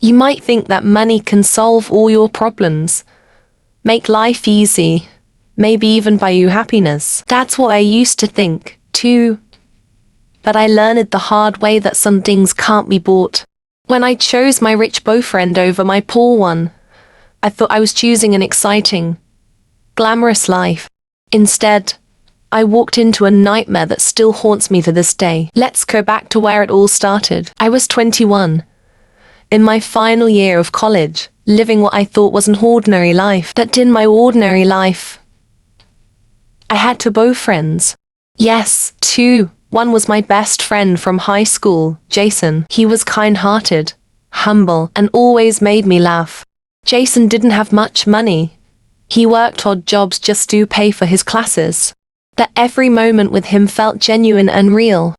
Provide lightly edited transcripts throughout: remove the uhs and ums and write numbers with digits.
You might think that money can solve all your problems, make life easy, maybe even buy you happiness. That's what I used to think, too. But I learned the hard way that some things can't be bought. When I chose my rich boyfriend over my poor one, I thought I was choosing an exciting, glamorous life. Instead, I walked into a nightmare that still haunts me to this day. Let's go back to where it all started. I was 21, in my final year of college, living what I thought was an ordinary life. That in my ordinary life, I had two boyfriends. Yes, two. One was my best friend from high school, Jason. He was kind-hearted, humble, and always made me laugh. Jason didn't have much money. He worked odd jobs just to pay for his classes. That every moment with him felt genuine and real.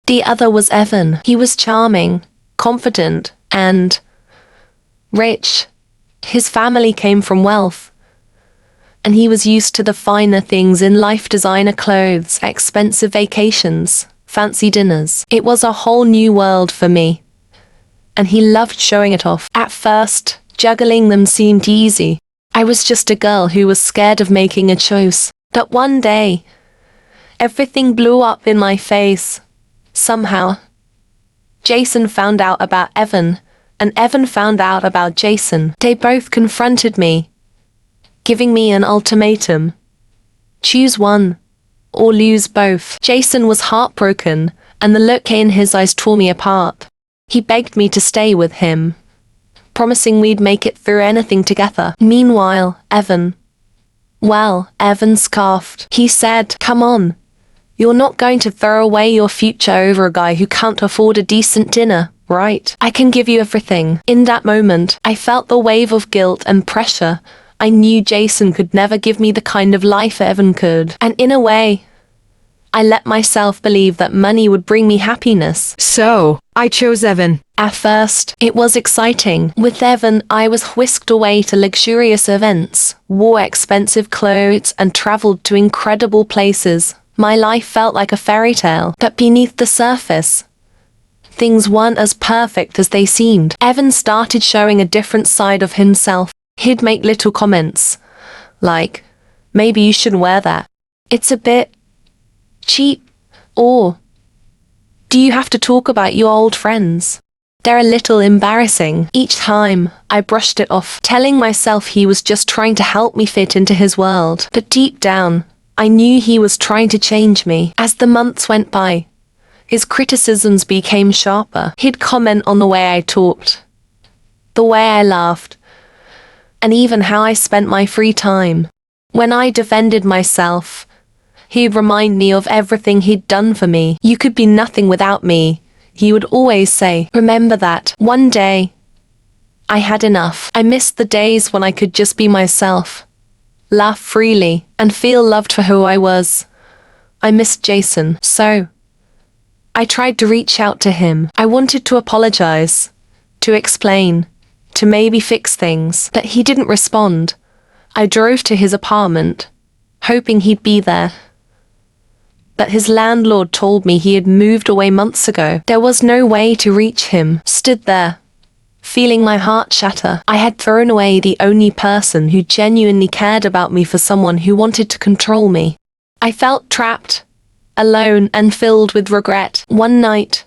The other was Evan. He was charming, confident, and rich. His family came from wealth, and he was used to the finer things in life: designer clothes, expensive vacations, fancy dinners. It was a whole new world for me, and he loved showing it off. At first, juggling them seemed easy. I was just a girl who was scared of making a choice. That one day, everything blew up in my face. Somehow, Jason found out about Evan, and Evan found out about Jason. They both confronted me, giving me an ultimatum. Choose one, or lose both. Jason was heartbroken, and the look in his eyes tore me apart. He begged me to stay with him, promising we'd make it through anything together. Meanwhile, Evan scoffed. He said, "Come on, you're not going to throw away your future over a guy who can't afford a decent dinner, right? I can give you everything." In that moment, I felt the wave of guilt and pressure. I knew Jason could never give me the kind of life Evan could. And in a way, I let myself believe that money would bring me happiness. So, I chose Evan. At first, it was exciting. With Evan, I was whisked away to luxurious events, wore expensive clothes, and traveled to incredible places. My life felt like a fairy tale. But beneath the surface, things weren't as perfect as they seemed. Evan started showing a different side of himself. He'd make little comments, like, "Maybe you shouldn't wear that. It's a bit cheap," or, "Do you have to talk about your old friends? They're a little embarrassing." Each time, I brushed it off, telling myself he was just trying to help me fit into his world. But deep down, I knew he was trying to change me. As the months went by, his criticisms became sharper. He'd comment on the way I talked, the way I laughed, and even how I spent my free time. When I defended myself, he'd remind me of everything he'd done for me. "You could be nothing without me," he would always say. Remember that. One day, I had enough. I missed the days when I could just be myself, laugh freely, and feel loved for who I was. I missed Jason. So, I tried to reach out to him. I wanted to apologize, to explain, to maybe fix things. But he didn't respond. I drove to his apartment, hoping he'd be there. But his landlord told me he had moved away months ago. There was no way to reach him. Stood there, feeling my heart shatter. I had thrown away the only person who genuinely cared about me for someone who wanted to control me. I felt trapped, alone, and filled with regret. One night,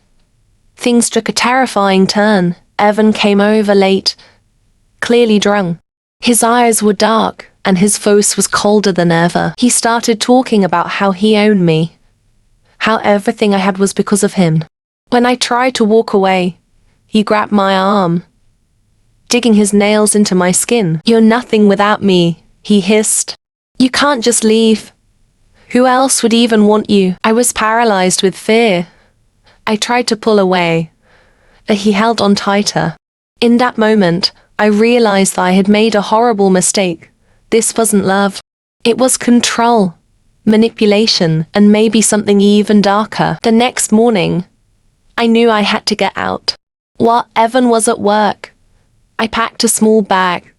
things took a terrifying turn. Evan came over late, clearly drunk. His eyes were dark, and his voice was colder than ever. He started talking about how he owned me, how everything I had was because of him. When I tried to walk away, he grabbed my arm, digging his nails into my skin. "You're nothing without me," he hissed. "You can't just leave. Who else would even want you?" I was paralyzed with fear. I tried to pull away, but he held on tighter. In that moment, I realized that I had made a horrible mistake. This wasn't love. It was control, manipulation, and maybe something even darker. The next morning, I knew I had to get out. While Evan was at work, I packed a small bag,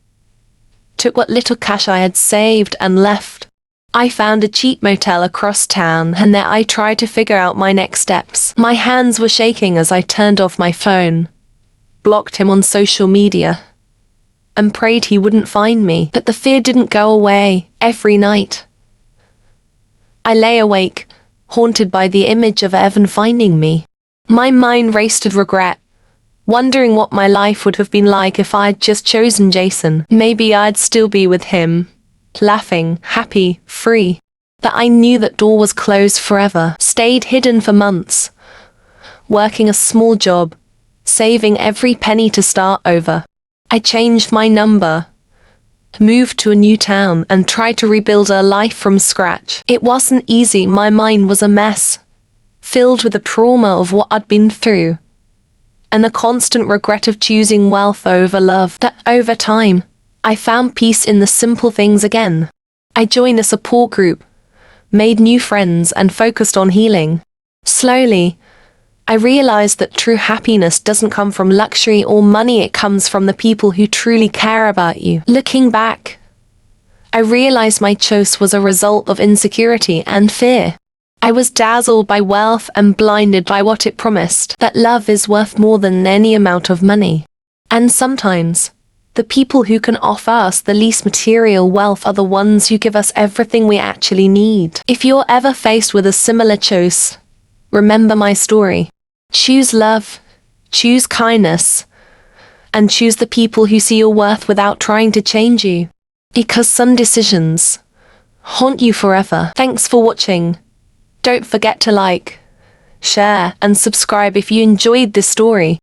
took what little cash I had saved, and left. I found a cheap motel across town, and there I tried to figure out my next steps. My hands were shaking as I turned off my phone, blocked him on social media, and prayed he wouldn't find me. But the fear didn't go away. Every night I lay awake, haunted by the image of Evan finding me. My mind raced with regret, wondering what my life would have been like if I'd just chosen Jason. Maybe I'd still be with him, laughing, happy, free. But I knew that door was closed forever. Stayed hidden for months, working a small job, saving every penny to start over. I changed my number, moved to a new town, and tried to rebuild a life from scratch. It wasn't easy. My mind was a mess, filled with the trauma of what I'd been through, and the constant regret of choosing wealth over love. But over time, I found peace in the simple things again. I joined a support group, made new friends, and focused on healing. Slowly, I realized that true happiness doesn't come from luxury or money. It comes from the people who truly care about you. Looking back, I realized my choice was a result of insecurity and fear. I was dazzled by wealth and blinded by what it promised, that love is worth more than any amount of money. And sometimes, the people who can offer us the least material wealth are the ones who give us everything we actually need. If you're ever faced with a similar choice, remember my story. Choose love, choose kindness, and choose the people who see your worth without trying to change you. Because some decisions haunt you forever. Thanks for watching. Don't forget to like, share, and subscribe if you enjoyed this story.